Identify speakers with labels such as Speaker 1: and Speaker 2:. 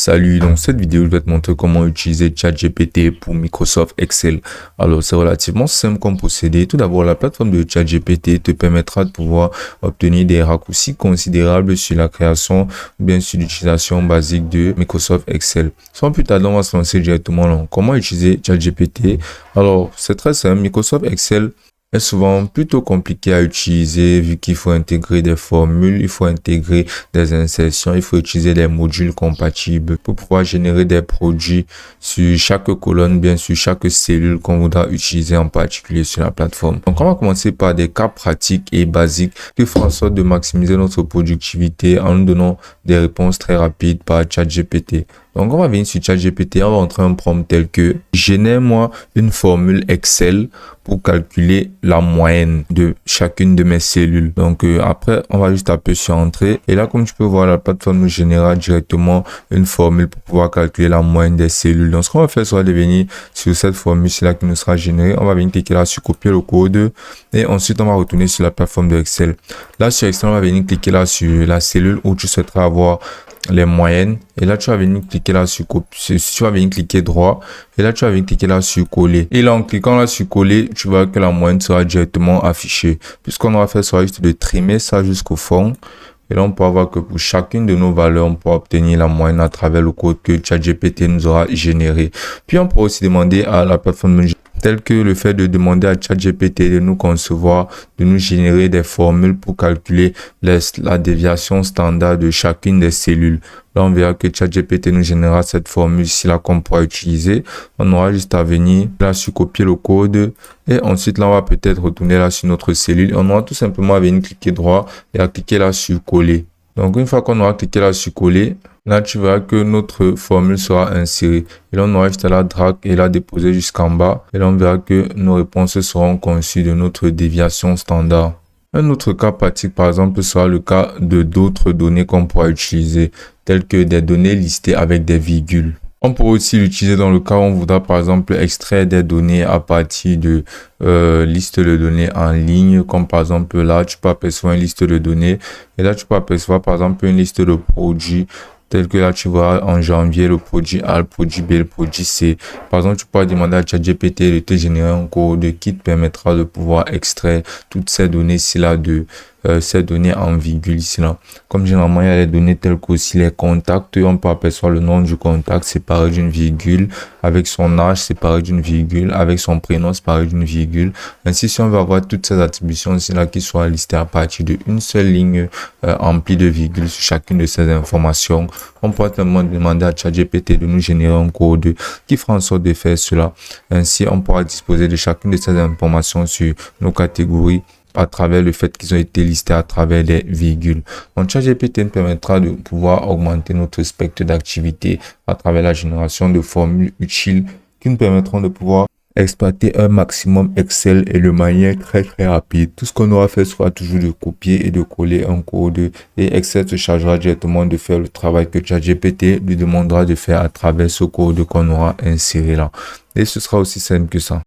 Speaker 1: Salut, dans cette vidéo, je vais te montrer comment utiliser ChatGPT pour Microsoft Excel. Alors, c'est relativement simple comme procédé. Tout d'abord, la plateforme de ChatGPT te permettra de pouvoir obtenir des raccourcis considérables sur la création ou bien sur l'utilisation basique de Microsoft Excel. Sans plus tarder, on va se lancer directement dans comment utiliser ChatGPT. Alors, c'est très simple. Microsoft Excel est souvent plutôt compliqué à utiliser vu qu'il faut intégrer des formules, il faut intégrer des insertions, il faut utiliser des modules compatibles pour pouvoir générer des produits sur chaque colonne, bien sur chaque cellule qu'on voudra utiliser en particulier sur la plateforme. Donc on va commencer par des cas pratiques et basiques qui font en sorte de maximiser notre productivité en nous donnant des réponses très rapides par ChatGPT. Donc on va venir sur ChatGPT, on va entrer un prompt tel que génère-moi une formule Excel pour calculer la moyenne de chacune de mes cellules. Donc après, on va juste taper sur entrée. Et là, comme tu peux voir, la plateforme nous générera directement une formule pour pouvoir calculer la moyenne des cellules. Donc ce qu'on va faire sera de venir sur cette formule, c'est là qui nous sera générée. On va venir cliquer là sur copier le code. Et ensuite, on va retourner sur la plateforme de Excel. Là, sur Excel, on va venir cliquer là sur la cellule où tu souhaiterais avoir les moyennes, et là tu vas venir cliquer là sur tu vas venir cliquer droit, et là tu vas venir cliquer là sur coller, et là en cliquant là sur coller, tu vois que la moyenne sera directement affichée. Puisqu'on va faire sera juste de trimer ça jusqu'au fond, et là on peut voir que pour chacune de nos valeurs on peut obtenir la moyenne à travers le code que ChatGPT nous aura généré. Puis on peut aussi demander à la plateforme tel que le fait de demander à ChatGPT de nous concevoir, de nous générer des formules pour calculer la déviation standard de chacune des cellules. Là, on verra que ChatGPT nous générera cette formule ici là qu'on pourra utiliser. On aura juste à venir là sur copier le code et ensuite là on va peut-être retourner là sur notre cellule. On aura tout simplement à venir cliquer droit et à cliquer là sur coller. Donc une fois qu'on aura cliqué là sur coller, là tu verras que notre formule sera insérée. Et là on aura juste à la drag et la déposer jusqu'en bas. Et là on verra que nos réponses seront conçues de notre déviation standard. Un autre cas pratique par exemple sera le cas de d'autres données qu'on pourra utiliser, telles que des données listées avec des virgules. On pourrait aussi l'utiliser dans le cas où on voudra par exemple extraire des données à partir de listes de données en ligne, comme par exemple là tu peux apercevoir une liste de données et là tu peux apercevoir par exemple une liste de produits tel que là tu vois en janvier le produit A, le produit B, le produit C. Par exemple, tu peux demander à ChatGPT de te générer un code qui te permettra de pouvoir extraire toutes ces données ici là de ces données en virgule ici là. Comme généralement il y a les données telles qu'aussi les contacts, on peut apercevoir le nom du contact séparé d'une virgule, avec son âge séparé d'une virgule, avec son prénom séparé d'une virgule. Ainsi, si on veut avoir toutes ces attributions ici là qui soient listées à partir d'une seule ligne emplie de virgules sur chacune de ces informations, on peut simplement demander à ChatGPT de nous générer un code qui fera en sorte de faire cela. Ainsi, on pourra disposer de chacune de ces informations sur nos catégories à travers le fait qu'ils ont été listés à travers des virgules. Donc, ChatGPT nous permettra de pouvoir augmenter notre spectre d'activité à travers la génération de formules utiles qui nous permettront de pouvoir exploiter un maximum Excel et de manière très rapide. Tout ce qu'on aura fait sera toujours de copier et de coller un code et Excel se chargera directement de faire le travail que ChatGPT lui demandera de faire à travers ce code qu'on aura inséré là. Et ce sera aussi simple que ça.